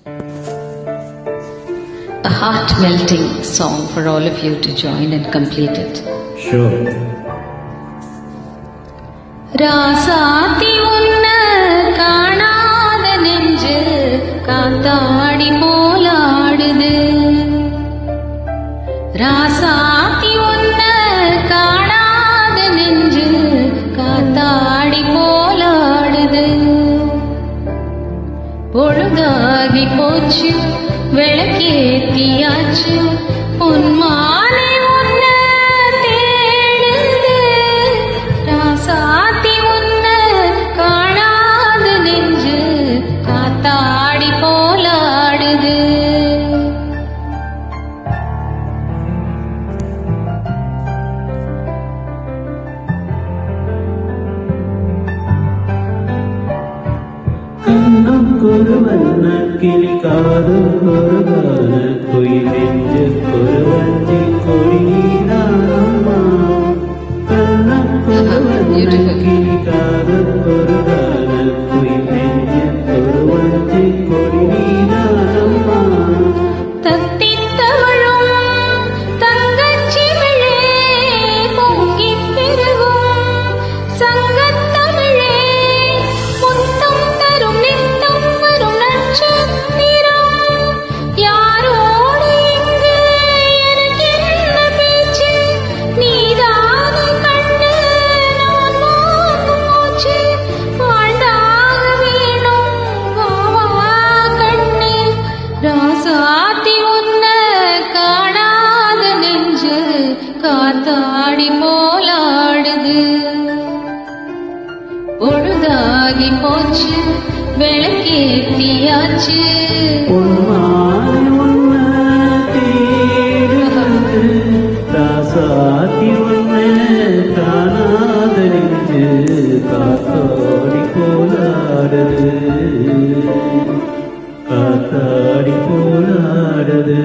A heart-melting song for all of you to join and complete it. Sure. ராசாத்தி உன்ன காணாத நெஞ்சு காத்தாடி போலாடுது. ராசாத்தி உன்ன காணாத நெஞ்சு காத்தாடி போலாடுது. பொழுதாகி போச்சு விளக்கேத்தியாச்சு பொன்மாலை உன்ன தேடுது. ராசாத்தி உன்ன காணாத நெஞ்சு காத்தாடி போலாடுது. கண்ணுக்கொரு வண்ண கிளி காதுக்கொரு கான குயில் நெஞ்சுக்கொரு வஞ்சி கொடிதானம்மா. கண்ணுக்கொரு வண்ண கிளி காதுக்கொரு கான குயில் நெஞ்சுக்கொரு வஞ்சி கொடிதானம்மா. தத்தித்தவழும் தங்கச்சிமிழே பொங்கிப் பெருகும் சங்கத்தமிழே முத்தம் தரும் நித்தம் வரும் நட்சத்திரம். யாரோடு இங்கு எனக்கென்ன பேச்சு? நீதானே கண்ணு நான் வாங்கும் மூச்சு. வாழ்ந்தாக வேணும் வா வா கண்ணே. ராசாத்தி உன்ன காணாத நெஞ்சு காத்தாடி போலாடுது. பொழுதாகி போச்சு விளக்கேத்தியாச்சு பொன்மாலை உன்ன தேடுது. ராசாத்தி உன்ன காணாத நெஞ்சு காத்தாடி போலாடுது. காத்தாடி போலாடுது.